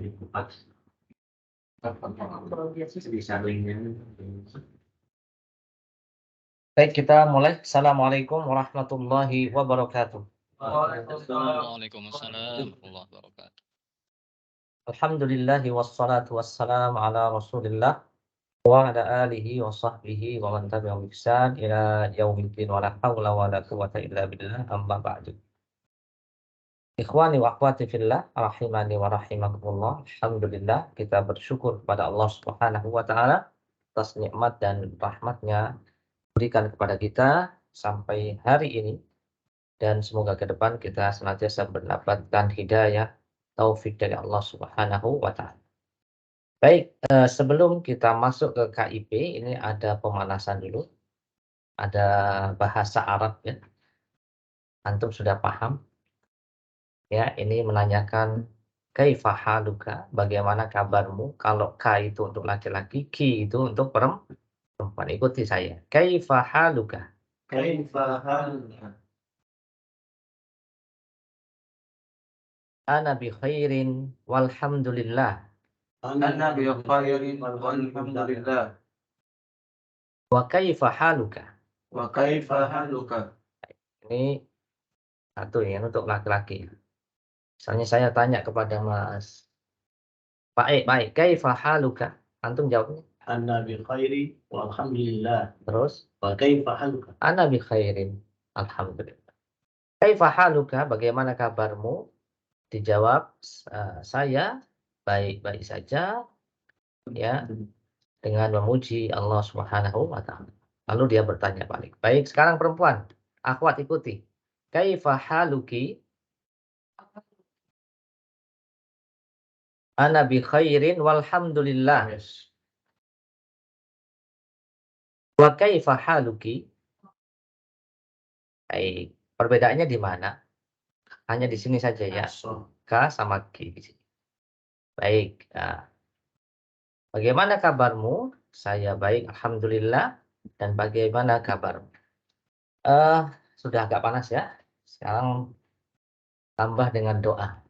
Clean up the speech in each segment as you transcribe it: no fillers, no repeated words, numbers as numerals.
Baik, kita mulai. Assalamualaikum warahmatullahi wabarakatuh. Waalaikumsalam warahmatullahi wabarakatuh. Alhamdulillahi wassalatu wassalam ala Rasulillah wa ala alihi wa sahbihi wa man tabi'ahum bi ihsan ila yaumiddin wa la haula wa la quwwata illa billah amma ba'du. Ikhwani wa akhwati fillah rahimani wa rahimakumullah. Alhamdulillah kita bersyukur kepada Allah Subhanahu wa taala atas nikmat dan rahmatnya berikan kepada kita sampai hari ini. Dan semoga ke depan kita senantiasa mendapatkan hidayah, taufik dari Allah Subhanahu wa taala. Baik, sebelum kita masuk ke KIP, ini ada pemanasan dulu. Ada bahasa Arab ya. Antum sudah paham? Ya, ini menanyakan kaifa haluka, bagaimana kabarmu? Kalau ka itu untuk laki-laki, ki itu untuk perempuan. Ikuti saya. Kaifa haluka? Kaifa haluka? Ana bi khairin walhamdulillah. Ana bi khairin walhamdulillah. Wa kaifa haluka? Wa kaifa haluka? Ini satu ya untuk laki-laki. Misalnya saya tanya kepada Mas Pak kaifa haluka? Antum jawabnya. Ana bi khairi walhamdulillah. Terus Wa kaifa haluka? ana bi khairin. Alhamdulillah. Kaifa haluka? Bagaimana kabarmu? Dijawab saya baik-baik saja ya dengan memuji Allah Subhanahu wa taala. Lalu dia bertanya balik. Baik, sekarang perempuan. Akhwat ikuti. Kaifa haluki? Ana bi khairin walhamdulillah. Yes. Wa kaifa haluki? Baik, perbedaannya di mana? Hanya di sini saja ya. Ka sama ki di sini. Baik. Nah, bagaimana kabarmu? Saya baik, alhamdulillah. Dan bagaimana kabarmu? Sudah agak panas ya. Sekarang tambah dengan doa.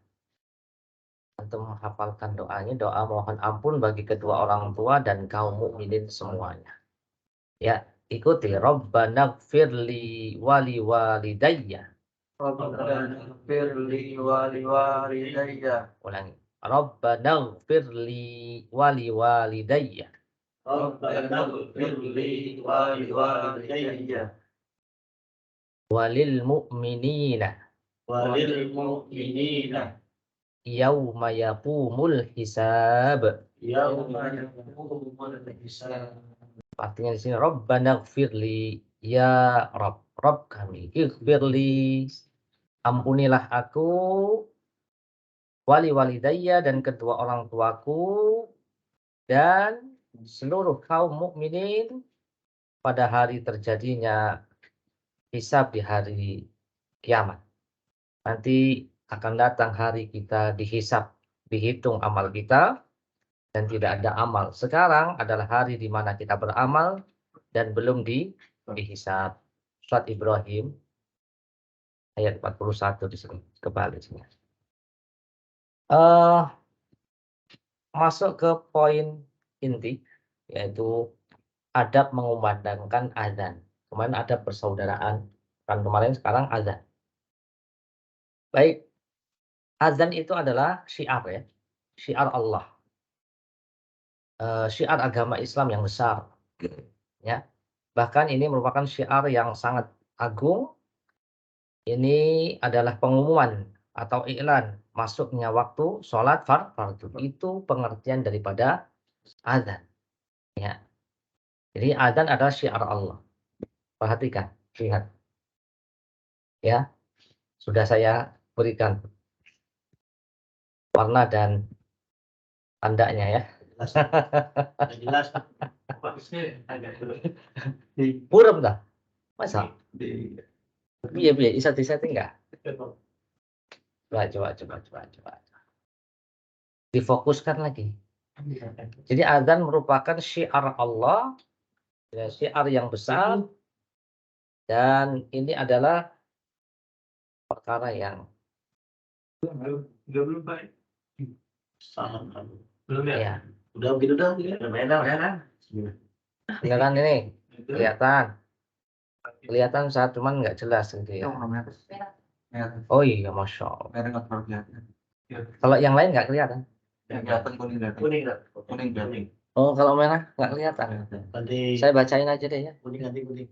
Untuk menghafalkan doanya, doa mohon ampun bagi kedua orang tua dan kaum mukminin semuanya. Ya, ikuti. Rabbana gfirli wali walidayya. Rabbana ighfirli wa liwalidayya. Ulangi. Rabbana gfirli wali walidayya. Rabbana ighfirli wa liwalidayya. Walil mu'minina. Walil mu'minina. Yawma yaqumul hisab. Yawma yaqumul hisab. Artinya di sini Rabbana gfirli ya Rabb. Rabb kami. Ighfirli. Ampunilah aku. Wali walidayya dan kedua orang tuaku. Dan seluruh kaum mukminin pada hari terjadinya hisab di hari kiamat. Nanti akan datang hari kita dihisab, dihitung amal kita, dan tidak ada amal. Sekarang adalah hari di mana kita beramal dan belum dihisab. Surat Ibrahim ayat 41 di sini. Kebalik sini. Masuk ke poin inti, yaitu adab mengumandangkan azan. Kemarin adab persaudaraan, kan kemarin sekarang azan. Baik, azan itu adalah syiar ya, syiar Allah, syiar agama Islam yang besar, ya. Bahkan ini merupakan syiar yang sangat agung. Ini adalah pengumuman atau iklan masuknya waktu sholat fardu. Itu pengertian daripada azan. Ya. Jadi azan adalah syiar Allah. Perhatikan, lihat. Ya, sudah saya berikan warna dan tandanya ya. Jelas. Burem dah. Masa? Iya, bisa enggak? Coba. Difokuskan lagi. Jadi azan merupakan syiar Allah, ya, syiar yang besar, dan ini adalah perkara yang Salam. Belum ya? Iya. Udah begitu dah. Udah beda ya kan? Beneran ini kelihatan. Kelihatan saat cuman nggak jelas gitu ya. Oh iya, masya Allah. Kalau yang lain nggak kelihatan. Kuning. Oh, kalau merah nggak kelihatan. Nanti Saya bacain aja deh ya. kuning.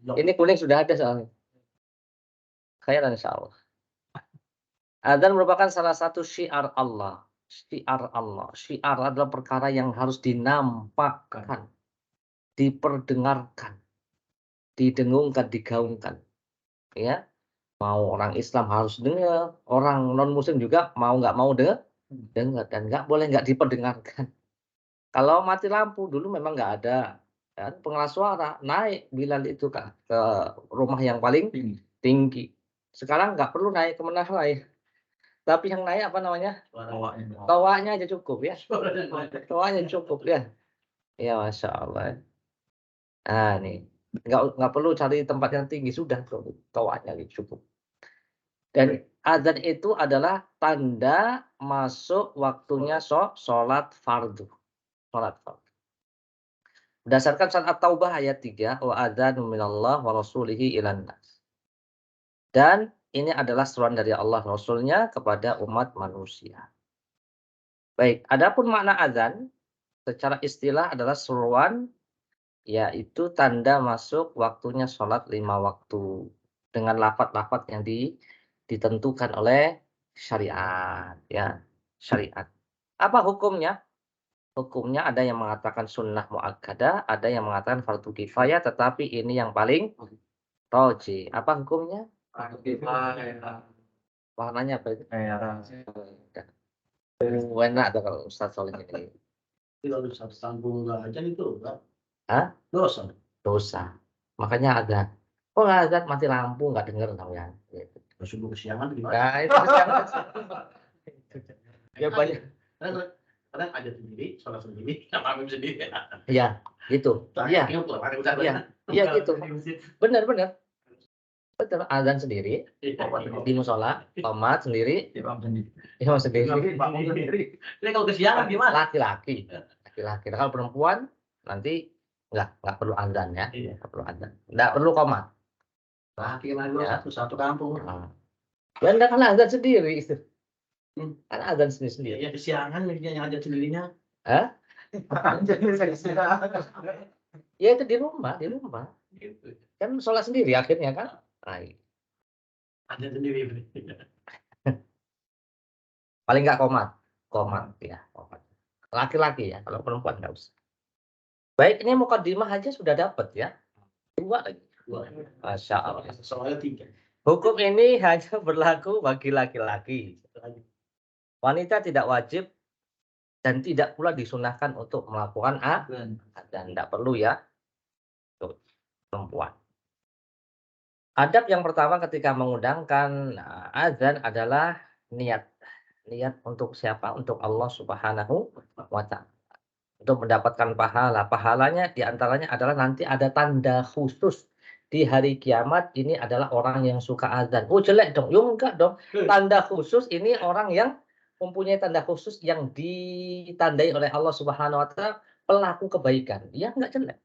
Ini kuning sudah ada soalnya. Khairan insya Allah. Adzan merupakan salah satu syiar Allah. Syiar Allah. Syiar adalah perkara yang harus dinampakkan, diperdengarkan, didengungkan, digaungkan. Ya, mau orang Islam harus dengar, orang non Muslim juga mau nggak mau dengar, dan nggak boleh nggak diperdengarkan. Kalau mati lampu dulu memang nggak ada kan, pengeras suara, naik Bilal itu ke rumah yang paling tinggi. Sekarang nggak perlu naik ke menara lain. Tapi yang naik apa namanya? Toanya aja cukup ya. Toanya cukup ya. Ya Masya Allah. Nah nih, nggak perlu cari tempat yang tinggi, sudah toanya cukup. Dan adzan itu adalah tanda masuk waktunya sholat fardu. Sholat fardu. Berdasarkan surat At-Taubah ayat 3, wa adzanu minallah wa rasulihi ilan nas. Dan ini adalah seruan dari Allah Rasulnya kepada umat manusia. Baik, adapun makna adzan secara istilah adalah seruan, yaitu tanda masuk waktunya sholat 5 waktu dengan lafaz-lafaz yang ditentukan oleh syariat, ya, syariat. Apa hukumnya? Hukumnya ada yang mengatakan sunnah muakkadah, ada yang mengatakan fardu kifayah, tetapi ini yang paling rajih. Apa hukumnya? Warnanya apa itu? Enak tuh kalau Ustaz Soleh ini. Kalau satu sambung nggak aja itu enggak. Hah? Dosa. Dosa. Makanya ada. Oh nggak ada, mati lampu nggak dengar namanya. Gitu. Subuh kesiangan gimana? Nah itu kesiangan. Ya banyak. Kadang ada sendiri, sholat sendiri, ngambil sendiri. Iya, gitu. Iya. Iya gitu. Benar. Betul, azan sendiri, di musola, qomat sendiri, imam sendiri. Ini kalau kesiangan gimana? Laki-laki. Kalau perempuan nanti nggak perlu azan ya. Nggak perlu azan. Nggak perlu qomat. Laki-laki satu kampung. Ya enggak kan azan sendiri itu. Kan azan sendiri. Ya kesiangan yang ada sendirinya. Hah? Ya itu di rumah. Kan sholat sendiri akhirnya kan. Ada sendiri. Paling nggak komat ya. Laki-laki ya, kalau perempuan nggak usah. Baik, ini mukadimah aja sudah dapat ya. 2 lagi. Masya Allah. Soalnya 3. Hukum ini hanya berlaku bagi laki-laki. Wanita tidak wajib dan tidak pula disunahkan untuk melakukan adzan. Tidak perlu ya. Untuk perempuan. Adab yang pertama ketika mengundangkan adzan adalah niat. Niat untuk siapa? Untuk Allah Subhanahu wa Ta'ala. Untuk mendapatkan pahala. Pahalanya diantaranya adalah nanti ada tanda khusus. Di hari kiamat ini adalah orang yang suka adzan. Oh jelek dong. Yo enggak dong. Tanda khusus ini orang yang mempunyai tanda khusus yang ditandai oleh Allah Subhanahu wa Ta'ala pelaku kebaikan. Dia enggak jelek.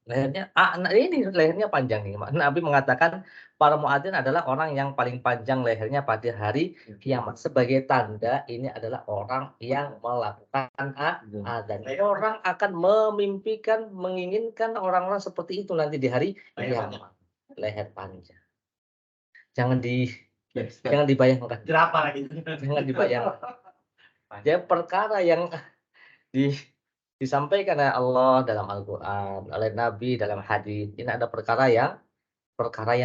Lehernya ini lehernya panjang nih. Nabi mengatakan para muadzin adalah orang yang paling panjang lehernya pada hari kiamat. Sebagai tanda ini adalah orang yang melakukan adzan. Orang akan memimpikan, menginginkan orang-orang seperti itu nanti di hari kiamat. Leher panjang. Jangan dibayangkan. Jerapah gitu. Jangan dibayangkan. Jadi perkara yang disampaikan oleh Allah dalam Al-Quran, oleh Nabi dalam hadis. Ini ada perkara yang Ada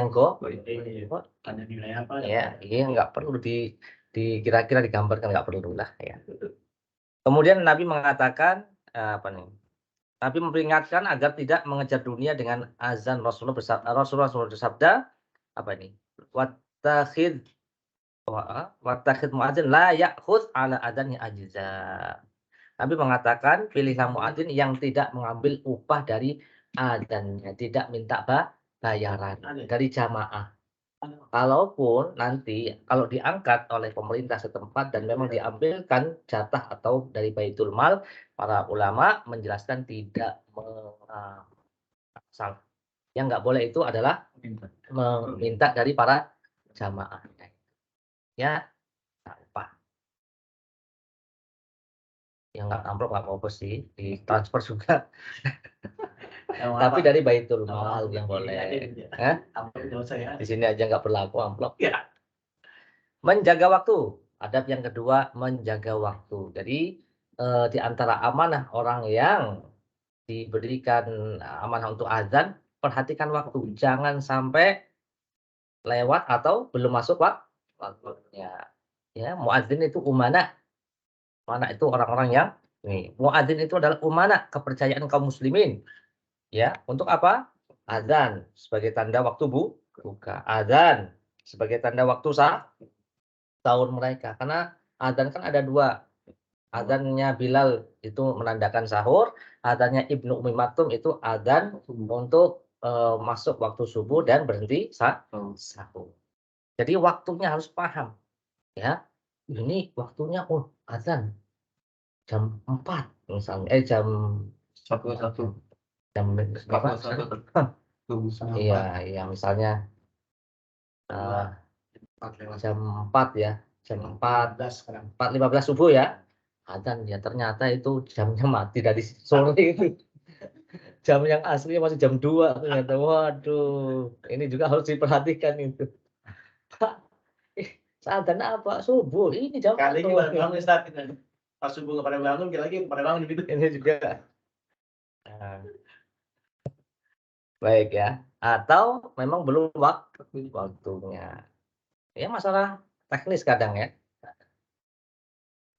nilai apa? ya, ini nggak perlu kira-kira digambarkan, nggak perlu lah ya. Kemudian Nabi mengatakan apa nih? Nabi memperingatkan agar tidak mengejar dunia dengan azan. Rasulullah bersabda apa ini? Wattakhid muadzin la ya'khudz ala adani ajza. Nabi mengatakan pilihlah muadzin yang tidak mengambil upah dari adzannya, tidak minta bayaran dari jamaah. Kalaupun nanti kalau diangkat oleh pemerintah setempat dan memang diambilkan jatah atau dari Baitul Mal, para ulama menjelaskan tidak salah. Yang nggak boleh itu adalah meminta dari para jamaah. Ya, nggak apa. Yang nggak amplop nggak apa-apa sih, ditransfer juga. Tapi dari Baitul Mal yang boleh. Di sini aja nggak berlaku amplop. Ya. Menjaga waktu. Adab yang kedua, menjaga waktu. Jadi, di antara amanah orang yang diberikan amanah untuk azan, perhatikan waktu. Jangan sampai lewat atau belum masuk waktunya. Ya, muadzin itu umanah. Umanah itu orang-orang yang nih, muadzin itu adalah umanah, kepercayaan kaum muslimin. Ya, untuk apa? Azan sebagai tanda waktu buka. Azan sebagai tanda waktu sahur mereka. Karena azan kan ada dua. Adzannya Bilal itu menandakan sahur, adzannya Ibnu Ummi Maktum itu adzan untuk, masuk waktu subuh dan berhenti sahur. Jadi waktunya harus paham, ya. Ini waktunya, oh adzan jam 4 misalnya, jam 1 jam berapa? Iya iya, misalnya, eee, jam 4 ya, jam 4.15 subuh ya. Adzan ya ternyata itu jamnya mati dari sore itu. Jam yang aslinya masih jam 2 ternyata. Waduh, ini juga harus diperhatikan itu. Pak, adzan apa? Subuh, ini jam Kali ini 4 pada bangun Ustaz, pas subuh nggak pada bangun, kira lagi pada bangun gitu. ini juga. Nah, baik ya. Atau memang belum waktunya. Ya masalah teknis kadang ya.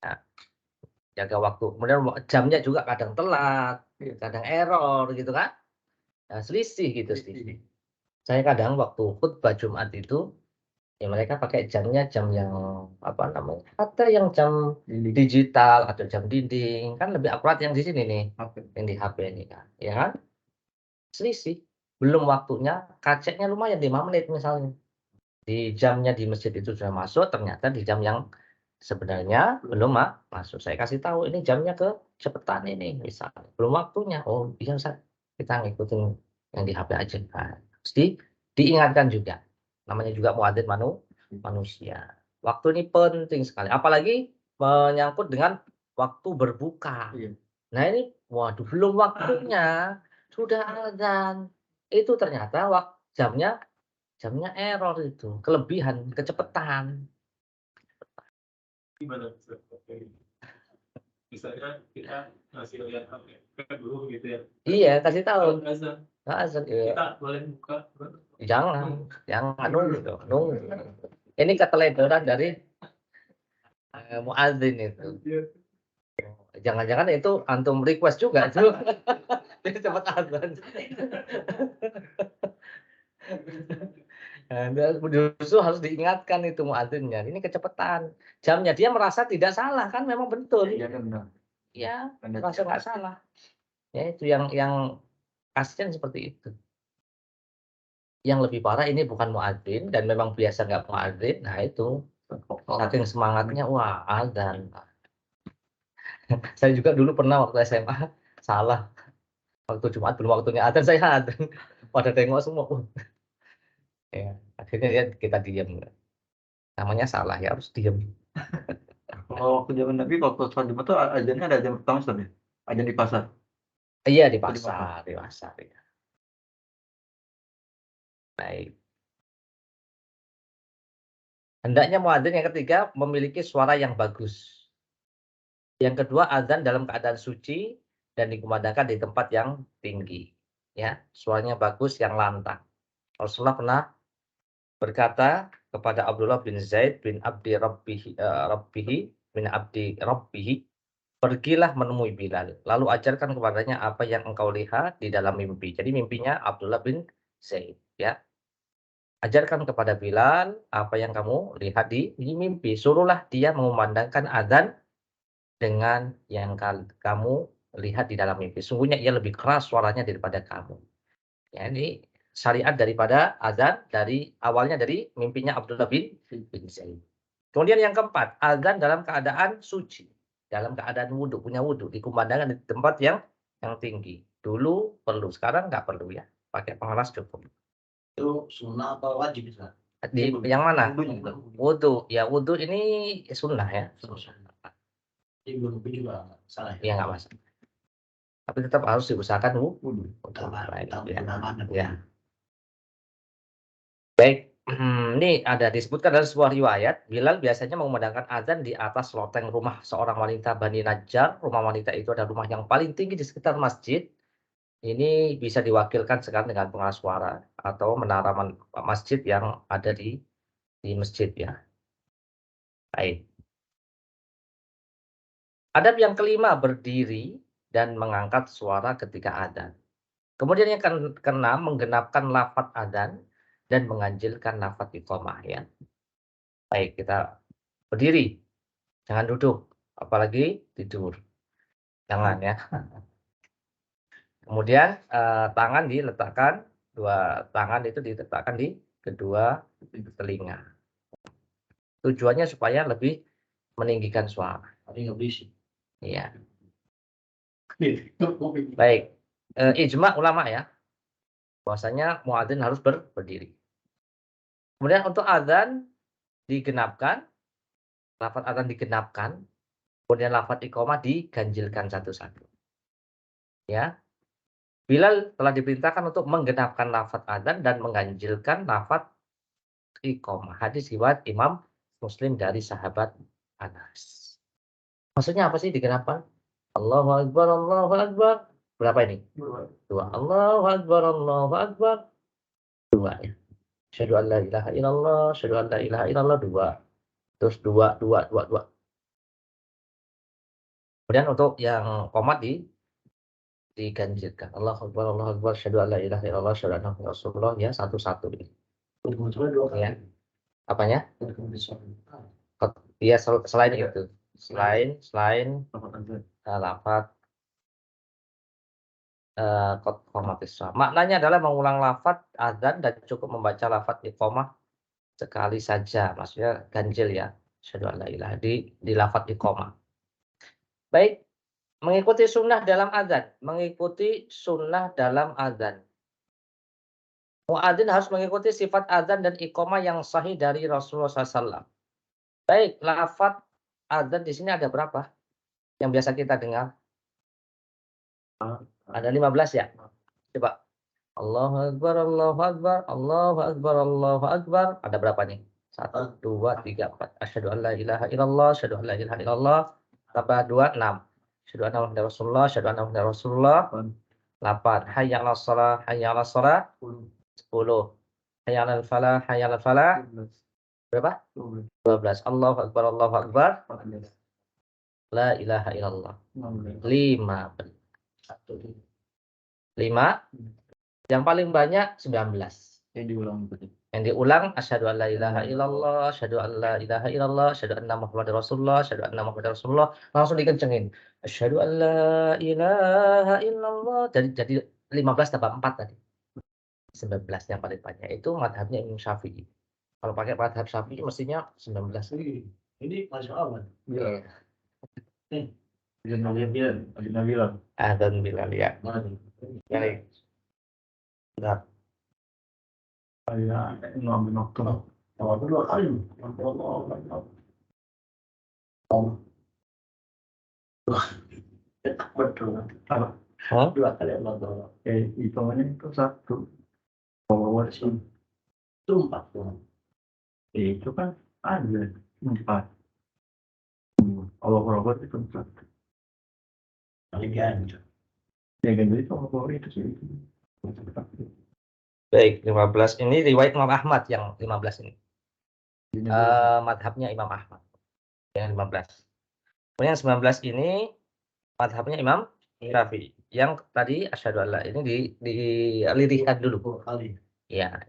Nah, jaga waktu. Kemudian jamnya juga kadang telat, kadang error gitu kan. Nah, selisih gitu, selisih. Saya kadang waktu khutbah Jumat itu, ya mereka pakai jamnya jam yang, apa namanya, ada yang jam digital atau jam dinding, kan lebih akurat yang di sini nih, yang di HP ini kan, ya kan? Selisih, belum waktunya, kaceknya lumayan 5 menit misalnya. Di jamnya di masjid itu sudah masuk, ternyata di jam yang sebenarnya belum masuk. Saya kasih tahu, "Ini jamnya kecepatan ini," misalnya, "belum waktunya." "Oh iya Ustaz, kita ngikutin yang di HP aja." Nah, mesti diingatkan juga, namanya juga muadzin manusia. Waktu ini penting sekali, apalagi menyangkut dengan waktu berbuka. Nah ini, waduh belum waktunya, sudah adzan. Itu ternyata jamnya jamnya error itu, kelebihan, kecepatan. Gimana Ustaz? Misalnya kita ngasih lihat HP dulu gitu ya. Iya, kasih tahu. Azan. Azan, iya. Kita boleh buka. Jangan, jangan nunggu dong, nunggu. Ini keteledoran dari, muadzin itu. Jangan-jangan itu antum request juga tuh. Biar cepat azan. Nah, justru harus diingatkan itu muadzinnya, ini kecepatan. Jamnya dia merasa tidak salah kan memang betul. Iya kan benar. Iya, merasa nggak salah. Ya itu yang kasihan seperti itu. Yang lebih parah ini bukan muadzin dan memang biasa nggak muadzin, nah itu saking semangatnya, wah adzan. Saya juga dulu pernah waktu SMA salah, waktu Jumat belum waktunya adzan saya adzan. Pada tengok semua, ya akhirnya ya kita diam. Namanya salah ya harus diam. Kalau waktu zaman Nabi, waktu sholat Jumat tuh azannya ada azan pertama Ustaz ya? Azan di pasar. Iya di Di pasar, di pasar ya. Baik. Hendaknya muadzin yang ketiga memiliki suara yang bagus. Yang kedua adzan dalam keadaan suci dan dikumandangkan di tempat yang tinggi. Ya, suaranya bagus yang lantang. Rasulullah pernah berkata kepada Abdullah bin Zaid bin Abdi Rabbihi bin Abdi Rabbihi, "Pergilah menemui Bilal, lalu ajarkan kepadanya apa yang engkau lihat di dalam mimpi." Jadi mimpinya Abdullah bin Zaid, ya. Ajarkan kepada Bilal apa yang kamu lihat di mimpi. Suruhlah dia mengumandangkan adzan dengan yang kamu lihat di dalam mimpi. Sungguhnya ia lebih keras suaranya daripada kamu. Ya, ini syariat daripada azan dari awalnya dari mimpinya Abdullah bin Zaid. Kemudian yang keempat, azan dalam keadaan suci, dalam keadaan wudhu, punya wudhu, dikumandangkan di tempat yang tinggi. Dulu perlu, sekarang nggak perlu ya, pakai pengeras cukup. Itu sunnah atau wajib Ustaz? Di yang mana? Wudhunya. Wudhu, ya wudhu ini sunnah ya. Jadi belum juga salah Ya nggak masalah. Tapi tetap harus diusahakan Wudhu. Utama ya. utama Ya. Baik, ini ada disebutkan dalam sebuah riwayat, Bilal biasanya mengumandangkan azan di atas loteng rumah seorang wanita Bani Najjar. Rumah wanita itu adalah rumah yang paling tinggi di sekitar masjid. Ini bisa diwakilkan sekarang dengan pengeras suara atau menara masjid yang ada di masjid ya. Baik. Adab yang kelima, berdiri dan mengangkat suara ketika adzan. Kemudian yang keenam, menggenapkan lafaz adzan dan menganjilkan lafaz iqamah ya. Baik, kita berdiri, jangan duduk, apalagi tidur. Jangan ya. Kemudian tangan diletakkan, dua tangan itu diletakkan di kedua telinga. Tujuannya supaya lebih meninggikan suara. tapi nggak berisik. Iya. Baik, ijma ulama ya, bahwasanya muadzin harus berdiri. Kemudian untuk azan digenapkan, lafaz azan digenapkan, kemudian lafaz iqamah diganjilkan satu-satu. Ya. Bilal telah diperintahkan untuk menggenapkan lafaz azan dan mengganjilkan lafaz iqamah. Hadis riwayat Imam Muslim dari sahabat Anas. Maksudnya apa sih digenapkan? Allahu Akbar, Allahu Akbar. Berapa ini? Dua. Allahu Akbar, Allahu Akbar. Dua ya. Asyhadu an la ilaha illallah, asyhadu an la ilaha illallah, dua. Terus dua. Kemudian untuk yang qomat diganjilkan. Allahu Akbar, Allahu Akbar, asyhadu an la ilaha illallah, asyhadu anna Muhammadar Rasulullah ya, satu-satu ini. Ya. Apanya? Iya, selain itu. Selain lafaz qomatis. Maknanya adalah mengulang lafaz azan dan cukup membaca lafaz iqamah sekali saja. Maksudnya ganjil ya. Asyhadu an la ilaha di lafaz iqamah. Baik, mengikuti sunnah dalam azan. Mengikuti sunnah dalam azan. Muadzin harus mengikuti sifat azan dan iqamah yang sahih dari Rasulullah SAW. Baik, lafaz azan di sini ada berapa? Yang biasa kita dengar? Ada 15 ya? Coba. Allahu Akbar, Allahu Akbar, Allahu Akbar, Allahu Akbar. Ada berapa nih? 1, 2, 3, 4. Asyhadu an la ilaha illallah, asyhadu an la ilaha illallah. Tambah 2, 6. Asyhadu anna Muhammadar Rasulullah, asyhadu anna Muhammadar Rasulullah. 8. Hayya 'alas shalah, hayya 'alas shalah. 10. Hayya 'alal falah, hayya 'alal falah. Berapa? 12. Allahu Akbar, Allahu Akbar. La ilaha illallah. 15. 5. Yang paling banyak 19. Yang diulang asyhadu an la ilaha illallah, asyhadu an la ilaha illallah, asyhadu anna Muhammadar Rasulullah, asyhadu anna Muhammadar Rasulullah. Langsung dikencengin. Asyhadu an la ilaha illallah. Jadi 15 tambah 4 tadi. 19 yang paling banyak. Itu mazhabnya Imam Syafi'i. Kalau pakai mazhab Syafi'i mestinya 19. Ini Masya Allah. Iya. Bilal. Adzan Bilal ya. Baik. Benar. Dua kali Allah. Hitungannya itu 1. Itu 4. Itu kan ada 4. Allah Akbar itu 4. Ya ganjil itu Allah Akbar itu sih. Baik, 15 ini riwayat Imam Ahmad yang 15 ini. Madhabnya Imam Ahmad yang 15. Kemudian 19 ini madhabnya Imam Syafi'i. Yang tadi asyhadu alla ini dilirihkan dulu. Ya.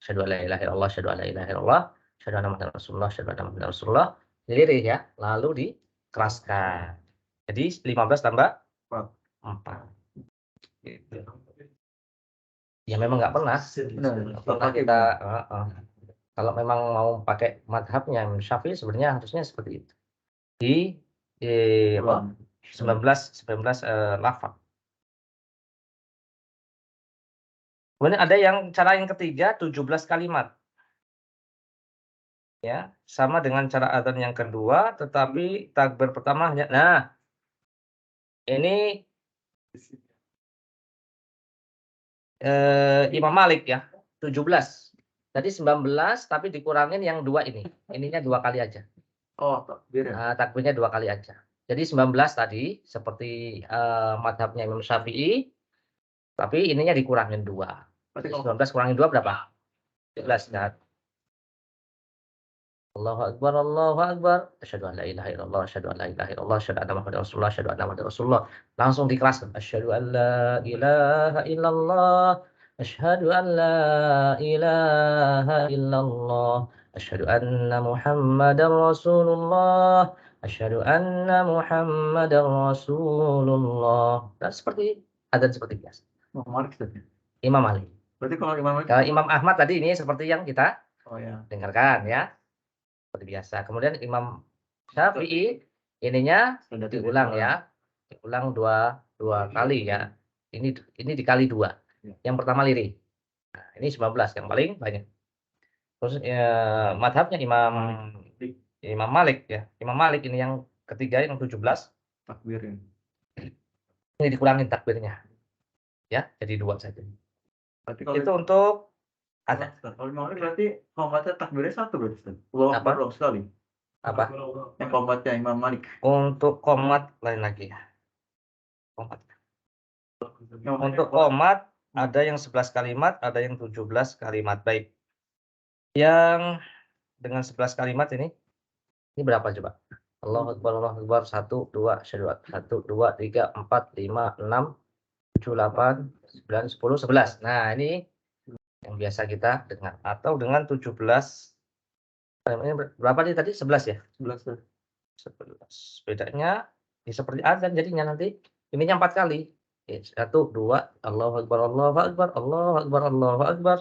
Asyhadu alla ilaha illallah, asyhadu alla ilaha illallah, asyhadu anna Muhammadar Rasulullah, asyhadu anna Muhammadar Rasulullah. Dilirih ya, lalu dikeraskan. Jadi 15 tambah 4. Gitu. Ya memang nggak pernah. Benar. Nggak pernah kita kalau memang mau pakai madhabnya Imam Syafi'i sebenarnya harusnya seperti itu. Di apa? 19 lafaz. Kemudian ada yang cara yang ketiga 17 kalimat. Ya, sama dengan cara adzan yang kedua, tetapi takbir pertama hanya ini Imam Malik ya, 17. Tadi 19 tapi dikurangin yang 2 ini. Ininya 2 kali aja. Oh, takbir ya. Takbirnya 2 kali aja. Jadi 19 tadi seperti madhabnya Imam Syafi'i, tapi ininya dikurangin 2. Berarti 19 kurangin 2 berapa? 17 kan. Allahu akbar, Allahu akbar. Asyhadu an la ilaha illallah, asyhadu an la ilaha illallah, asyhadu anna Muhammadar Rasulullah, asyhadu anna Muhammadar Rasulullah. Langsung dikelaskan. Asyhadu an la ilaha illallah, asyhadu an la ilaha illallah, asyhadu anna Muhammadar Rasulullah, asyhadu anna Muhammadar Rasulullah. Dan seperti adzan seperti biasa. Imam Malik tadi. Imam Malik. Berarti kalau Imam Malik Kalau Imam Ahmad tadi ini seperti yang kita ya. dengarkan ya. Seperti biasa. Kemudian Imam Syafi'i ininya diulang ya. Diulang dua kali ya. Ini dikali 2. Yang pertama lirik. Nah, ini 19 yang paling banyak. Terus madhabnya Imam Malik ya. Imam Malik ini yang ketiga yang 17 Takbir ya. ini dikurangin takbirnya. Ya, jadi 2 saja. Berarti kalau Itu untuk ada. Kalau Imam Malik berarti komatnya takbirnya 1 berarti Ustaz. Allahu Apa? Akbar sekali. Apa? Yang komatnya Imam Malik. Untuk qomat lain lagi ya. Qomat. Imam Malik Untuk qomat ada yang 11 kalimat, ada yang 17 kalimat. Baik. Yang dengan 11 kalimat ini berapa coba? Allahu akbar, Allahu akbar. 1, 2, asyhadu 1, 2, 3, 4, 5, 6, 7, 8, 9, 10, 11. Nah, ini yang biasa kita dengar. Atau dengan 17 ini berapa nih tadi? 11 ya? 11. 11. Bedanya ya seperti adzan jadinya nanti. Ininya 4 kali. 1, 2, Allahu akbar, Allahu akbar, Allahu akbar, Allahu akbar.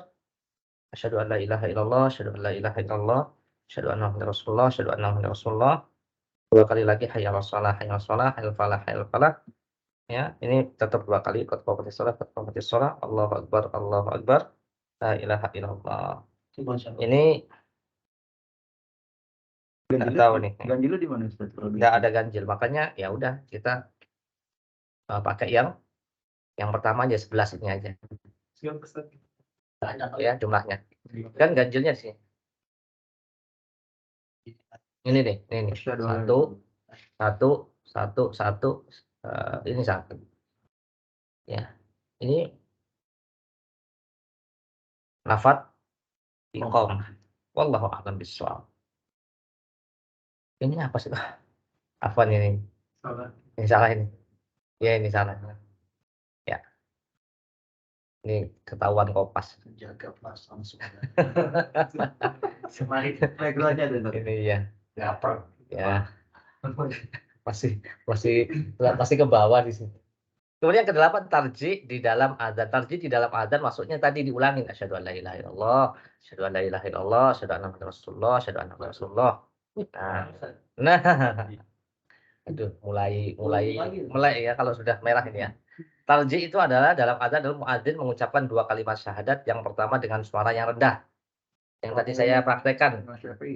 Asyhadu an la ilaha illallah, asyhadu an la ilaha illallah, asyhadu anna Muhammadar Rasulullah, asyhadu anna Muhammadar Rasulullah. 2 kali lagi hayya 'alas shalah, hayya 'alas shalah, hayya 'alal falah, hayya 'alal falah. Ya, ini tetap 2 kali qad qamatis shalah, qad qamatis shalah, Allahu akbar, Allahu akbar. La ilaha illallah. Ini enggak tahu nih. Ganjilnya di mana Ustaz? Enggak ada ganjil, makanya ya udah kita pakai yang pertama aja 11 ini aja. Ya jumlahnya. Kan ganjilnya di sini. Ini nih, ini. 1, 1, 1, 1, ini 1. Ya. Ini lafadz iqamah. Wallahu a'lam bishawab. Ini apa sih? Afwan ini. Salah. Ini salah ini. Ya ini salah. Ya. Ini ketahuan Kompas. Jaga perasaan semua. Semari regelnya ada. Ini ya. Lapar. Ya. Masih ke bawah di sini. Kemudian ke-8 tarjih di dalam adzan. Tarjih di dalam adzan maksudnya tadi diulangin asyhadu an la ilaha illallah, asyhadu an la ilaha illallah, asyhadu anna Muhammadar Rasulullah, asyhadu anna Muhammadar Rasulullah. Nah. Aduh, mulai melek ya kalau sudah merah ini ya. Tarjih itu adalah dalam adzan adalah muadzin mengucapkan 2 kalimat syahadat, yang pertama dengan suara yang rendah. Yang tadi saya praktekkan.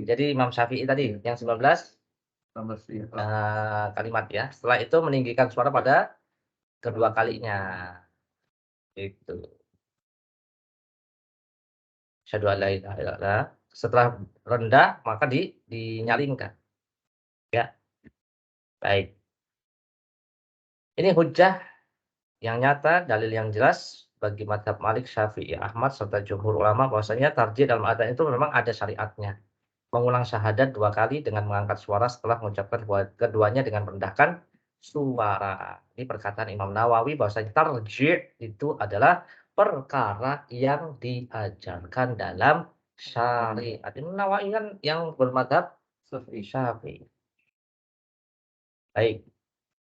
Jadi Imam Syafi'i tadi yang 19 kalimat ya. Setelah itu meninggikan suara pada kedua kalinya. Itu. Asyhadu an la ilaha illallah. Setelah rendah maka dinyalingkan. Ya. Baik. Ini hujjah yang nyata, dalil yang jelas bagi mazhab Malik, Syafi'i, Ahmad serta jumhur ulama bahwasanya tarjih dalam adzan itu memang ada syariatnya. Mengulang syahadat 2 kali dengan mengangkat suara setelah mengucapkan keduanya dengan merendahkan suara. Ini perkataan Imam Nawawi bahwasanya tarjih itu adalah perkara yang diajarkan dalam syariat. Imam Nawawi kan yang bermadzhab Syafi'i. Baik.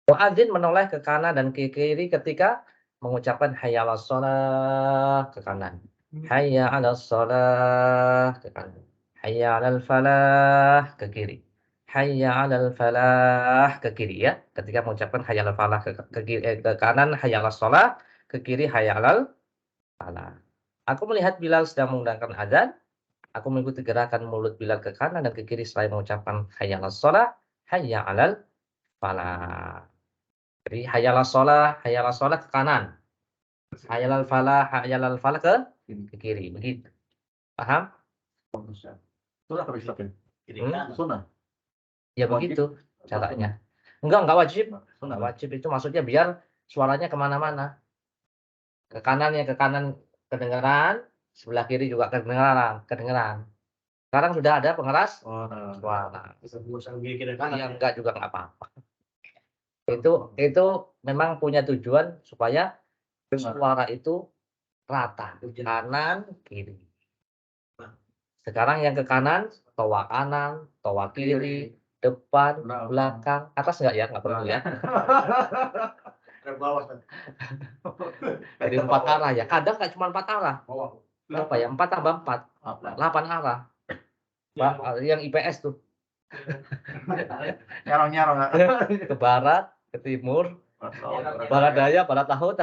Muadzin menoleh ke kanan dan ke kiri ketika mengucapkan hayya 'alas shalah ke kanan. Hayya 'alas shalah ke kanan. Hayya 'alal falah ke kiri. Hayya 'alal falah ke kiri ya. Ketika mengucapkan hayya 'alal falah ke kanan hayya 'alas shalah, ke kiri hayya 'alal falah. Aku melihat Bilal sedang mengundangkan azan. Aku mengikuti gerakan mulut Bilal ke kanan dan ke kiri selain mengucapkan hayya 'alas shalah, hayya 'alal falah. Jadi hayya 'alas shalah ke kanan. Hayya 'alal falah ke kiri. Begitu. Paham? Sunnah apa Ustaz ya? Sunnah. Ya Wajib begitu atau caranya. Enggak wajib. Sunnah. Enggak wajib itu maksudnya biar suaranya kemana-mana. Ke kanan ya ke kanan kedengaran, sebelah kiri juga kedengaran. Sekarang sudah ada pengeras suara. Ya enggak juga enggak apa-apa. Itu memang punya tujuan supaya suara itu rata, kanan, kiri. Sekarang yang ke kanan, toa kiri, depan, belakang, atas enggak ya? Enggak perlu ya. Jadi 4 arah ya. Kadang enggak cuma 4 arah. Berapa ya? 4 tambah 4. 8 arah. Yang IPS tuh. Nyarong-nyarong. Ke barat, ke timur, barat daya, barat laut.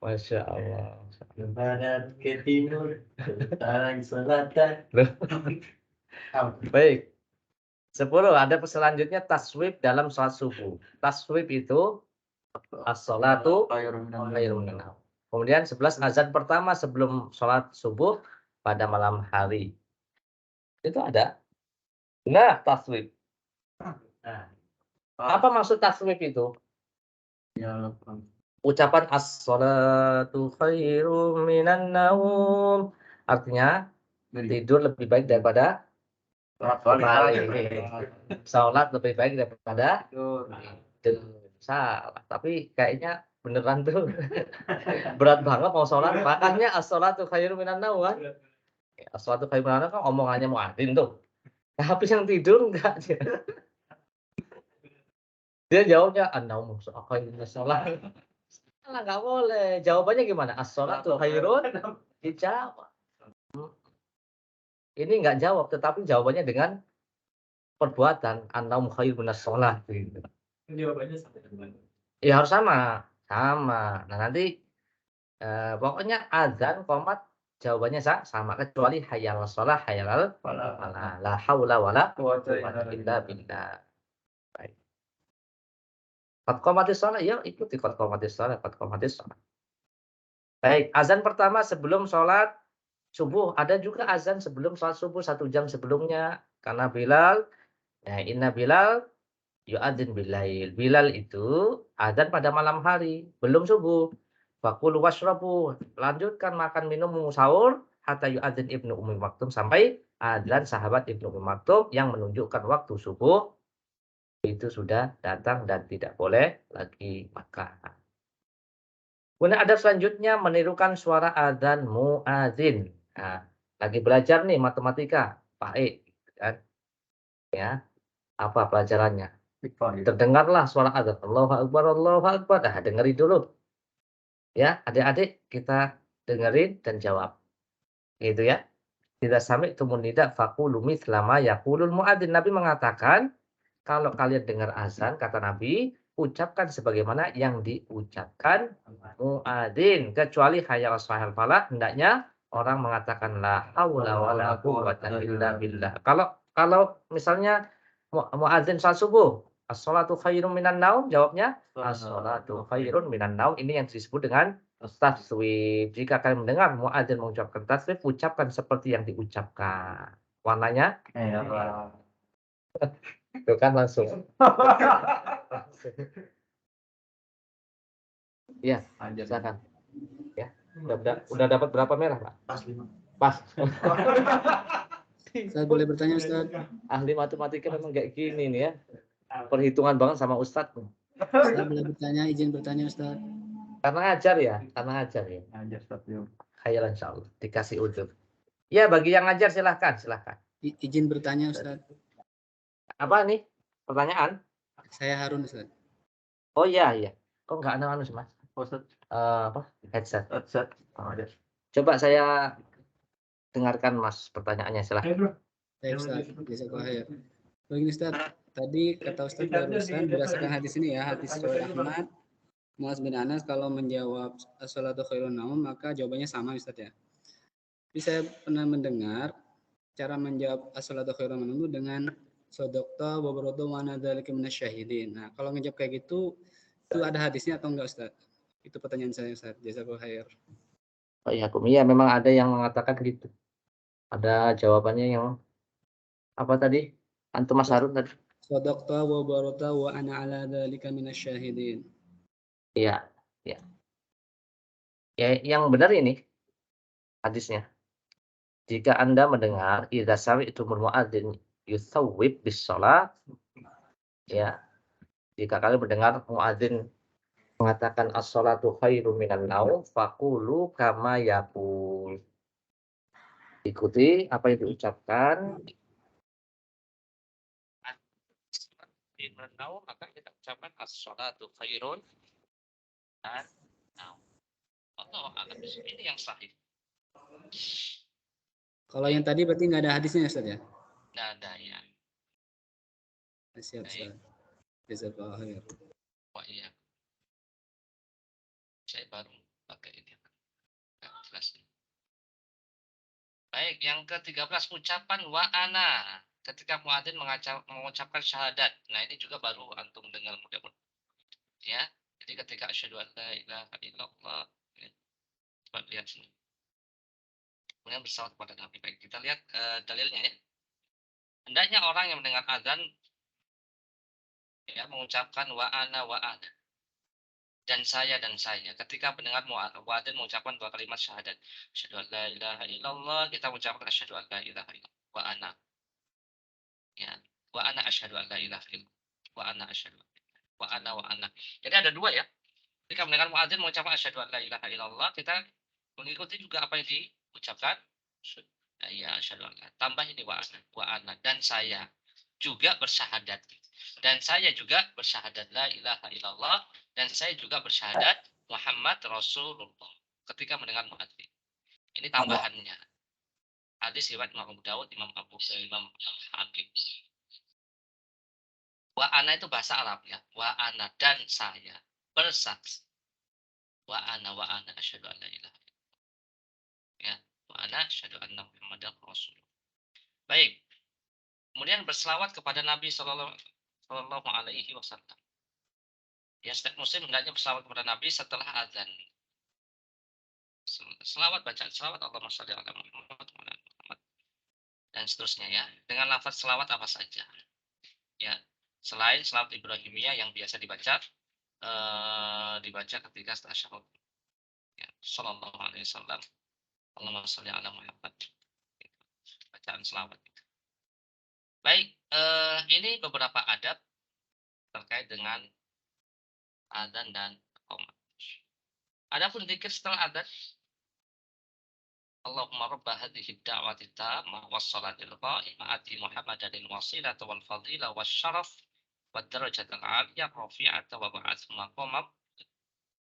Masya Allah. Ke barat, ke timur, ke utara, ke selatan. Baik. 10 ada selanjutnya taswib dalam salat subuh. Taswib itu as-sholatu khairun minan naum. Kemudian 11 azan pertama sebelum sholat subuh pada malam hari. Itu ada. Nah, taswib. Nah, apa maksud taswib itu? Ya, Ucapan as-sholatu khairun minan naum. Artinya tidur lebih baik daripada sholat lebih baik daripada tidur. Salah. Tapi kayaknya beneran tuh berat banget mau sholat. Makanya as-sholatu khairun minan naum kan. As-sholatu khairun minan naum kan omongannya muadzin tuh. Tapi yang tidur enggak. Dia jawabnya an-naumu khairun minas shalah. Salah enggak boleh. Jawabannya gimana? As-sholatu khairun dijawab. Ini enggak jawab tetapi jawabannya dengan perbuatan an-naum khairun minas shalah gitu. Jawabannya sama dengan. Ya harus sama. Sama. Nah, nanti pokoknya azan, qomat jawabannya sama kecuali hayya 'alas shalah, hayya 'alal falah. La haula wala quwwata illa billah. Baik. Qad qomatis shalah, ya ikuti qad qomatis shalah, qad qomatis shalah. Baik, azan pertama sebelum sholat subuh. Ada juga azan sebelum sholat subuh 1 jam sebelumnya. Karena Bilal, ya inna Bilal yu'adzin bilail. Bilal itu azan pada malam hari, belum subuh. Fakulu washrabu. Lanjutkan makan minum sahur hatta yu'adzin Ibnu Ummi Maktum sampai azan sahabat Ibnu Ummi Maktum yang menunjukkan waktu subuh itu sudah datang dan tidak boleh lagi makan. Kemudian ada selanjutnya menirukan suara adzan muadzin. Nah, lagi belajar nih matematika, Pak E, kan? Ya, apa pelajarannya? Terdengarlah suara adzan. Allahu Akbar, Allahu Akbar. Nah, dengerin dulu. Ya, adik-adik kita dengerin dan jawab. Gitu ya. Tidak sampai tumun nida faqulu mithla ma yaqulul muadzin. Nabi mengatakan, kalau kalian dengar azan, kata Nabi, ucapkan sebagaimana yang diucapkan muadzin. Kecuali hayya 'alas falah, hendaknya orang mengatakan la haula wala quwwata illa billah. Kalau misalnya muadzin salat subuh, as-sholatu khairun minan naum, jawabnya as-sholatu khairun minan naum. Ini yang disebut dengan taswib. Jika kalian mendengar muadzin mengucapkan taswib, ucapkan seperti yang diucapkan. Warnanya? Itu kan langsung. Iya, silakan. Ya. Udah dapat berapa merah, Pak? Pas 5. Pas. Saya boleh bertanya, Ustaz? Ahli matematika memang kayak gini nih ya. Perhitungan banget sama Ustadz. Saya boleh bertanya, izin bertanya, Ustaz? Karena ajar ya, karena ajar ya. Ajar Ustaz. Khayal insyaallah dikasih udzur. Ya, bagi yang ngajar silahkan. Izin bertanya, Ustaz. Apa nih? Pertanyaan? Saya Harun, Ustaz. Oh iya. Kok nggak ada anu sih, Mas? Ustaz, Headset. headset. Oh, ada. Coba saya dengarkan, Mas, pertanyaannya, silahkan. Baik Ustaz, jazakallah khair. Begini Ustaz, tadi kata Ustaz barusan berdasarkan hadis ini ya, hadis riwayat Ahmad, Muaz bin Anas kalau menjawab as-salatu khairun naum maka jawabannya sama Ustaz ya. Tapi saya pernah mendengar cara menjawab as-salatu khairun naum itu dengan sodokta wa baradu wa ana dzalika minasyahidin. Nah, kalau ngejawab kayak gitu itu ada hadisnya atau enggak Ustaz? Itu pertanyaan saya Ustaz. Jazakallah khair. Oh iya, iya memang ada yang mengatakan gitu. Ada jawabannya yang apa tadi? Antum Mas Harun tadi? Sodokta wa baradu wa ana ala dzalika minasyahidin. Iya, iya. Ya, yang benar ini hadisnya. Jika Anda mendengar idza sami'tumul muadzin yusawwib bis shalah, ya, jika kalian mendengar muadzin mengatakan as-shalatu khairum minan naum faqulu kama yaqul. Ikuti apa yang diucapkan. Minan naum maka kita ucapkan as-shalatu khairun minan naum. Allah alam ini yang sahih. Kalau yang tadi berarti nggak ada hadisnya Ustaz ya? Nggak ada ya. Siap Ustaz. Jazakallah khair. Wah iya. Saya baru pakai ini. Nggak jelas. Baik, yang ke-13 ucapan wa ana. Ketika muadzin mengucapkan syahadat. Nah, ini juga baru antum dengar mudah-mudahan. Ya. Jadi ketika asyhadu an la ilaha illallah. Ya. Coba lihat sini. Kemudian bersalawat kepada Nabi. Baik, kita lihat dalilnya ya. Hendaknya orang yang mendengar azan ya mengucapkan wa ana dan saya ketika mendengar muadzin mengucapkan dua kalimat syahadat asyhadu an la ilaha illallah, kita mengucapkan asyhadu an la ilaha illallah wa ana ya wa ana asyhadu an la ilaha illallah wa ana asyhadu wa ana. Jadi ada dua ya. Ketika mendengar muadzin mengucapkan asyhadu an la ilaha illallah, kita mengikuti juga apa yang diucapkan ya asyhadu an la, tambah ini wa ana dan saya juga bersyahadat. Dan saya juga bersyahadat la ilaha illallah dan saya juga bersyahadat Muhammad Rasulullah ketika mendengar muadzin. Ini tambahannya. Hadis riwayat Imam Abu Dawud, Imam Hakim. Wa ana itu bahasa Arab ya. Wa ana dan saya bersaksi. Wa ana asyhadu an la ilaha illallah. Ya, wa ana asyhadu anna Muhammadar Rasulullah. Baik. Kemudian berselawat kepada Nabi sallallahu alaihi wasallam. Ya, setiap muslim hendaknya berselawat kepada Nabi setelah azan. Selawat, bacaan selawat Allahumma shalli ala Muhammad dan seterusnya ya. Dengan lafaz selawat apa saja. Ya. Selain selawat Ibrahimiyah yang biasa dibaca ketika tasyahud. Ya, sallallahu alaihi wasallam. Allahumma shalli ala Muhammad. Bacaan selawat. Baik, ini beberapa adab terkait dengan adzan dan qomat. Adapun dzikir setelah adzan, Allahumma rabba hadhihi ad-da'wati tammah was-salatil qa'imati Muhammadanil wasilata wal fadila wasyaraf wad darajatal 'aliyah rafi'ata wa ba'ats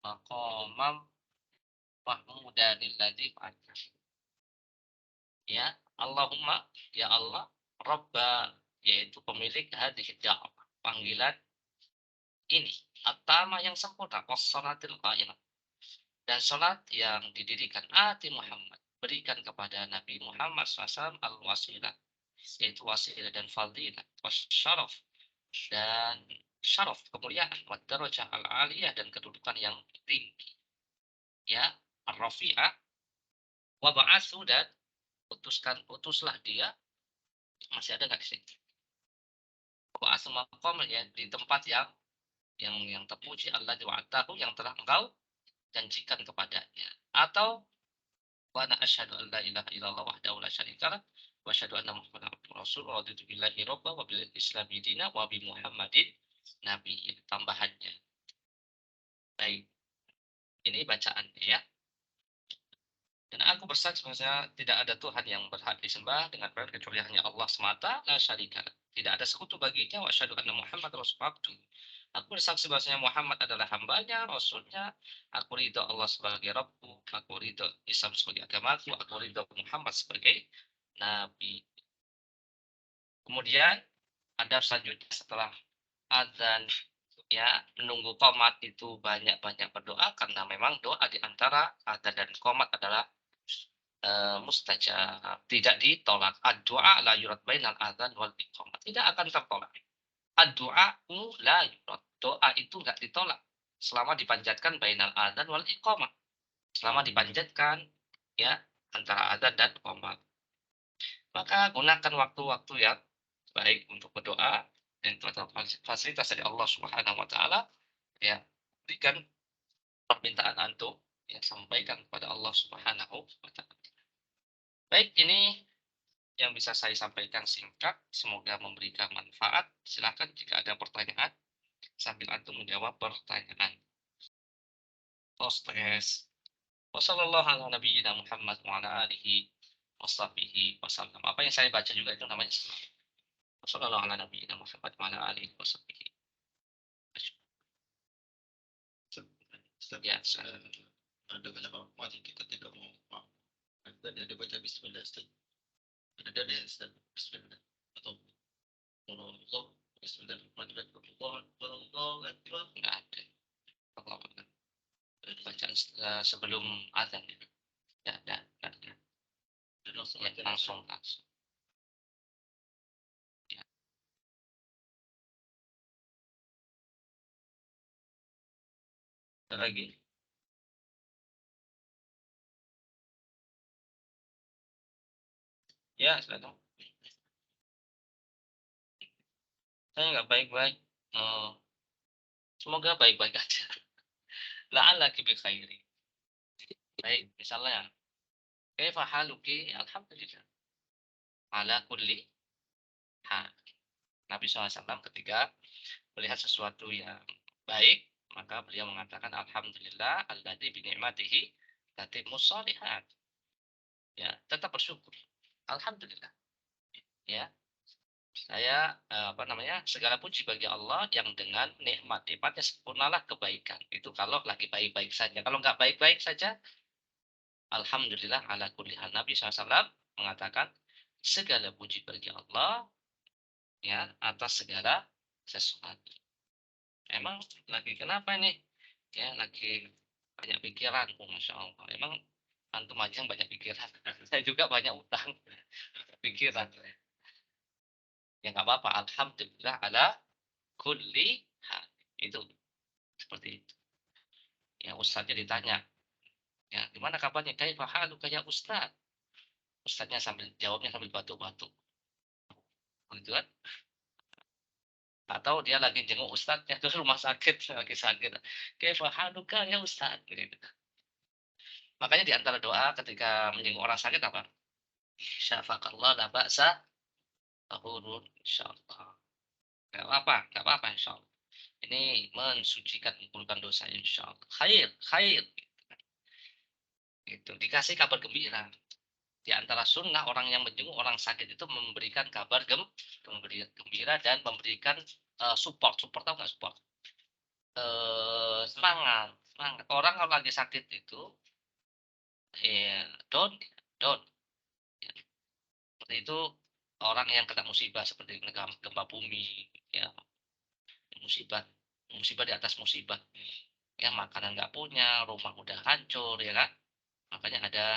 maqamam mahmudanil ladzi fa'alta. Ya, Allahumma ya Allah, rabba yaitu pemilik hadhihi da'wah, panggilan ini at-tamah yang sempurna was-salatil qa'imah dan salat yang didirikan ati Muhammad, berikan kepada Nabi Muhammad SAW al-wasilah, yaitu wasilah dan fadilah, wasyaraf dan syaraf, kemuliaan, wa darajah al-aliyah dan kedudukan yang tinggi. Ya, ar-rafi'ah, wa ba'atsu dan utuslah dia, masih ada enggak di sini? Wa ba'atsu maqam ya, di tempat yang terpuji Allah wa'atahu yang telah engkau janjikan kepadanya. Atau wa ana asyhadu an la ilaha illallah wahdahu la syarikalah wa asyhadu anna Muhammadan abduhu rasulullah raditu billahi rabba wa bil islami dina wa bi Muhammadin nabi, tambahannya. Baik. Ini bacaannya ya. Dan aku bersaksi bahwa tidak ada Tuhan yang berhak disembah dengan benar kecuali hanya Allah semata, la syarikalah. Tidak ada sekutu baginya, wa asyhadu anna Muhammadan rasulullah Aku bersaksi bahwasanya Muhammad adalah hambanya, rasulnya. Aku ridho Allah sebagai Rabbku. Aku ridho Islam sebagai agamaku. Aku ridho Muhammad sebagai Nabi. Kemudian ada selanjutnya setelah azan, ya, menunggu qomat itu banyak-banyak berdoa karena memang doa di antara azan dan qomat adalah mustajab, tidak ditolak. Ad-du'a la yurad bainal adzan wal iqamah. Tidak akan tertolak. Ad-du'a la yurad. Doa itu enggak ditolak selama dipanjatkan bainal adzan wal iqamah. Selama dipanjatkan, ya, antara adzan dan qomat. Maka gunakan waktu-waktu yang baik untuk berdoa dan itu adalah fasilitas dari Allah Subhanahu wa taala, ya. Berikan permintaan antum, ya, sampaikan kepada Allah Subhanahu wa taala. Baik, ini yang bisa saya sampaikan singkat, semoga memberikan manfaat. Silakan jika ada pertanyaan sambil antum menjawab pertanyaan. Postres. Wassallallahu ala nabiyyina Muhammad wa ala alihi washabihi wasallam. Apa yang saya baca juga itu namanya salam. Wassallallahu ala nabiyyina Muhammad wa ala alihi washabihi. Ya, Ada beberapa umat yang kita tidak mau dan ada baca Bismillah, ada dari Bismillah atau Allah Bismillahirrahmanirrahim Allah nggak ada. Allah bacaan sebelum azan ya. Ya, nggak ada. dan langsung Ya, langsung. Ya. Ada lagi. Ya, silakan. Saya nggak baik-baik. Semoga baik-baik aja. La'allaki bi khairi. Baik, misalnya, kaifa haluki? Alhamdulillah. Ala kulli hal. Nabi SAW ketika melihat sesuatu yang baik, maka beliau mengatakan alhamdulillah alladzi bi ni'matihi tatimmus shalihat. Ya, tetap bersyukur. Alhamdulillah. Ya. Saya segala puji bagi Allah yang dengan nikmat-nikmatnya sempurnalah kebaikan. Itu kalau lagi baik-baik saja. Kalau nggak baik-baik saja, alhamdulillah ala kulli hal. Nabi SAW mengatakan segala puji bagi Allah, ya, atas segala sesuatu. Emang lagi kenapa ini? Ya, lagi banyak pikiran, Masya Allah. Emang antum aja yang banyak pikiran. Saya juga banyak utang pikiran. Ya nggak apa-apa. Alhamdulillah ala kulli hal. Itu seperti itu. Ya, Ustaz jadi tanya, ya, gimana kabarnya? Kaifa haluka ya Ustaz? Ustaznya jawabnya sambil batuk-batuk. Gitu kan? Atau dia lagi jenguk ustaznya ke rumah sakit, lagi sakit. Kaifa haluka ya Ustaz? Gitu. Makanya di antara doa ketika menjenguk orang sakit apa? Syafaqallah la ba'sa tahurun insyaallah. Enggak apa-apa insyaallah. Ini mensucikan mengumpulkan dosa insyaallah. Khair, khair. Gitu. Dikasih kabar gembira. Di antara sunnah orang yang menjenguk orang sakit itu memberikan kabar gembira dan memberikan support. Support tahu nggak support? Semangat, semangat. Orang kalau lagi sakit itu, ya, down, down. Ya, seperti itu orang yang kena musibah seperti gempa bumi, ya, musibah, musibah di atas musibah. Yang makanan nggak punya, rumah udah hancur, ya kan? Makanya ada,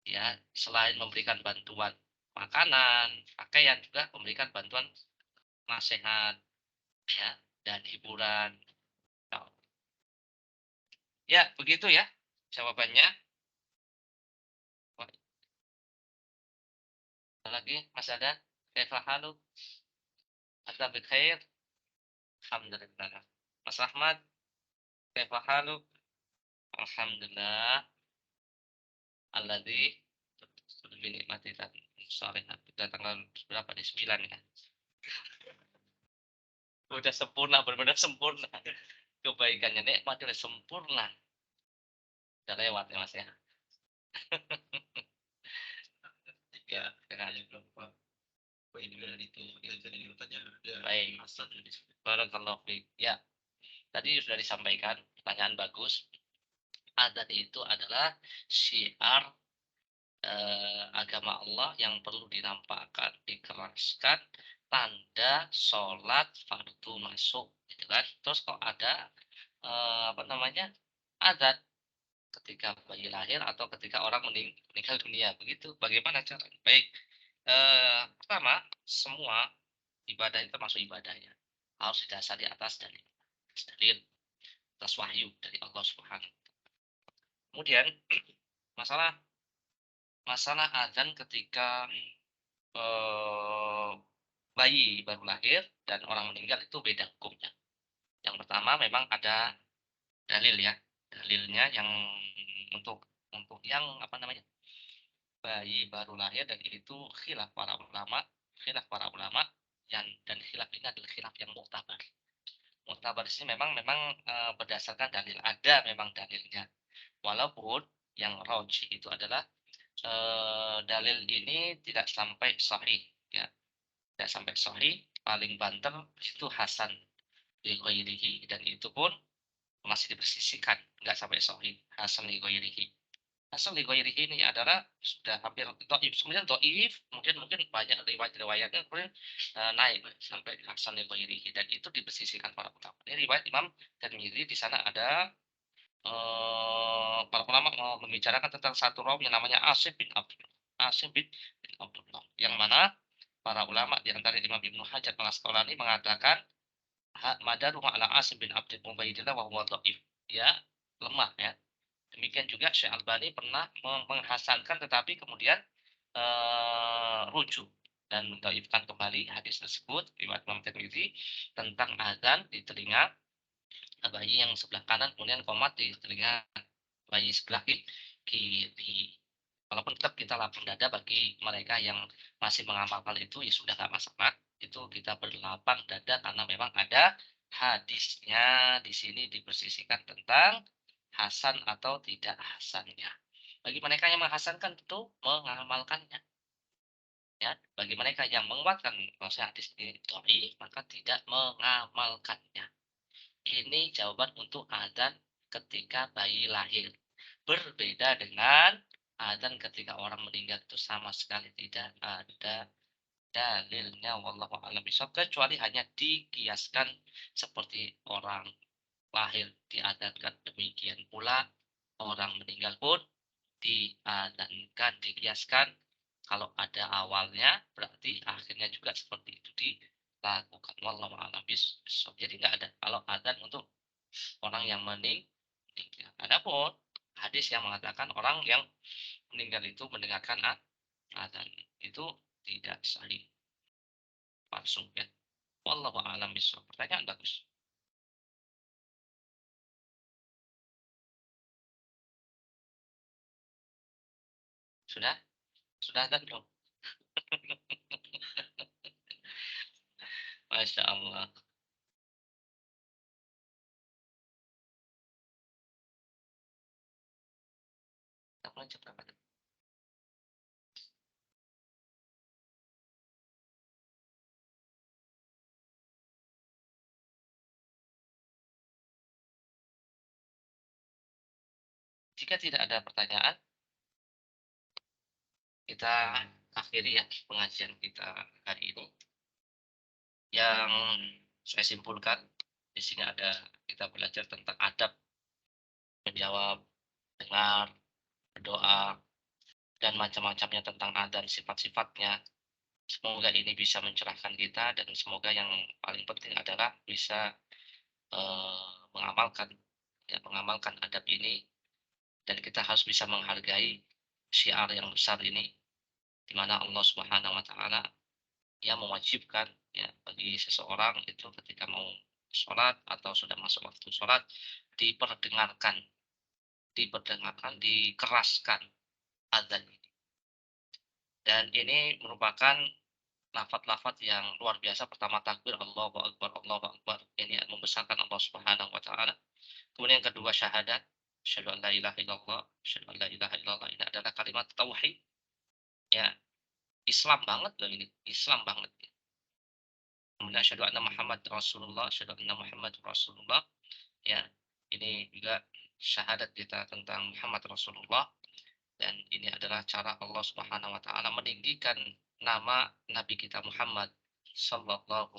ya, selain memberikan bantuan makanan, pakaian juga memberikan bantuan nasihat, ya, dan hiburan. Ya, begitu ya jawabannya. Ada lagi, Mas ada? Kaifa halu? Anta bi khair? Alhamdulillah. Mas Ahmad, kaifa halu? Alhamdulillah. Alladzi bi nikmati shalihat. Kita tanggal berapa di 9 ya? Udah sempurna, benar-benar sempurna. Kebaikannya nikmat udah sempurna. Udah lewat ya Mas ya. Ya, belum itu diajarin katanya ada Baik. asal di situ. Barakallahu fiik. Ya, tadi sudah disampaikan, pertanyaan bagus. Adzan itu adalah syiar agama Allah yang perlu dinampakkan, dikeraskan, tanda sholat fardu masuk, gitu kan. Terus kok ada apa namanya, adzan ketika bayi lahir atau ketika orang meninggal dunia, begitu. Bagaimana caranya? Baik, pertama, semua ibadah itu termasuk ibadahnya harus didasari atas dalil, atas wahyu dari Allah Subhanahu. Kemudian masalah masalah adzan ketika eh, bayi baru lahir dan orang meninggal itu beda hukumnya. Yang pertama memang ada dalil ya, dalilnya yang untuk yang apa namanya, bayi baru lahir, dan itu khilaf para ulama dan khilaf ini adalah khilaf yang muktabar. Muktabar di sini memang berdasarkan dalil, ada memang dalilnya. Walaupun yang rajih itu adalah dalil ini tidak sampai sahih ya, tidak sampai sahih, paling banter itu hasan li ghairihi, dan itu pun masih dipersisikan, nggak sampai sahih, hasan li ghairihi. Hasan li ghairihi ini adalah sudah hampir dhaif, sebenarnya dhaif, mungkin banyak riwayat-riwayatnya kemudian naik sampai hasan li ghairihi, dan itu dipersisikan para ulama. Ini riwayat Imam Tirmidzi, di sana ada para ulama membicarakan tentang satu rawi yang namanya Asim bin Abdullah, yang mana para ulama di antara Imam Ibnu Hajar al-Asqalani mengatakan madaruhu ala Asim bin Abdul Ubaidillah wa huwa dhaif, ya, lemah ya. Demikian juga Syekh Albani pernah menghasankan, tetapi kemudian rujuk dan mendhaifkan kembali hadis tersebut riwayat Imam Tirmidzi tentang azan di telinga bayi yang sebelah kanan, kemudian komat di telinga bayi sebelah kiri. Walaupun tetap kita lapang dada bagi mereka yang masih mengamalkan itu, ya sudah nggak masalah. Itu kita berlapang dada karena memang ada hadisnya di sini dipersisikan tentang hasan atau tidak hasannya. Bagi mereka yang menghasankan tentu mengamalkannya. Ya, bagi mereka yang menguatkan hadis ini dhaif, maka tidak mengamalkannya. Ini jawaban untuk adzan ketika bayi lahir. Berbeda dengan adzan ketika orang meninggal, itu sama sekali tidak ada dalilnya, wallahu a'lam bishawab, kecuali hanya dikiaskan seperti orang lahir diadzankan, demikian pula orang meninggal pun diadzankan, dikiaskan. Kalau ada awalnya berarti akhirnya juga seperti itu dilakukan, wallahu a'lam bishawab. Jadi nggak ada kalau adzan untuk orang yang meninggal. Adapun hadis yang mengatakan orang yang meninggal itu mendengarkan adzan, itu tidak sahih, palsu ya. Wallahu a'lam bishawab. Pertanyaan bagus. Sudah? Sudah adzan belum? Masya Allah. Kita mulai jam berapa? Jika tidak ada pertanyaan, kita akhiri ya pengajian kita hari ini. Yang saya simpulkan di sini ada, kita belajar tentang adab menjawab, dengar, berdoa, dan macam-macamnya tentang adzan, sifat-sifatnya. Semoga ini bisa mencerahkan kita, dan semoga yang paling penting adalah bisa mengamalkan mengamalkan adab ini, dan kita harus bisa menghargai syiar yang besar ini, di mana Allah Subhanahu wa taala yang mewajibkan ya bagi seseorang itu ketika mau sholat atau sudah masuk waktu sholat dikeraskan adzan ini. Dan ini merupakan lafaz-lafaz yang luar biasa. Pertama takbir, Allahu Akbar, Allahu Akbar. Ini membesarkan Allah Subhanahu wa taala. Kemudian yang kedua syahadat, asyhadu an la ilaha illallah, asyhadu an la ilaha illallah. Ini adalah kalimat tauhid. Ya, Islam banget loh ini, Islam banget. Kemudian asyhadu anna Muhammad Rasulullah, asyhadu anna Muhammad Rasulullah. Ya, ini juga syahadat kita tentang Muhammad Rasulullah, dan ini adalah cara Allah Subhanahu wa taala meninggikan nama Nabi kita Muhammad sallallahu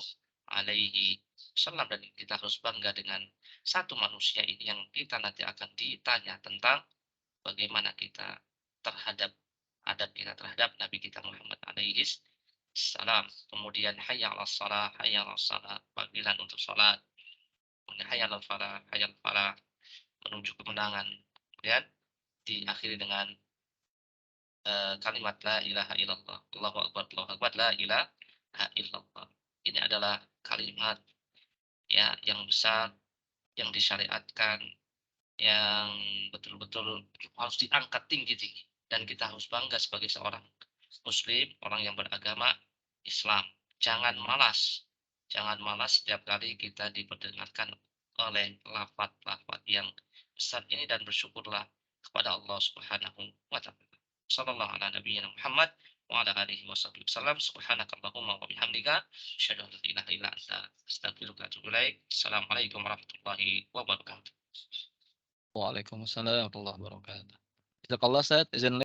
alaihi wasallam, dan kita harus bangga dengan satu manusia ini yang kita nanti akan ditanya tentang bagaimana kita terhadap adab kita terhadap Nabi kita Muhammad alaihi salam. Kemudian hayya 'alas shalah, hayya 'alas shalah, panggilan untuk salat. Kemudian hayya 'alal falah, hayya 'alal falah, menuju kemenangan. Kemudian diakhiri dengan kalimat la ilaha illallah, Allahu akbar, Allahu akbar, la ilaha illallah. Ini adalah kalimat ya yang besar, yang disyariatkan, yang betul-betul harus diangkat tinggi-tinggi, dan kita harus bangga sebagai seorang muslim, orang yang beragama Islam. Jangan malas setiap kali kita diperdengarkan oleh lafaz-lafaz yang besar ini, dan bersyukurlah kepada Allah Subhanahu wa taala. Sallallahu ala nabiyyina Muhammad wa ala alihi wasallam. Subhanakallahumma wa bihamdika asyhadu an la ilaha illa anta astaghfiruka wa atubu ilaik. Assalamualaikum warahmatullahi wabarakatuh. Waalaikumsalam warahmatullahi wabarakatuh. Jazakallah Ustaz, izin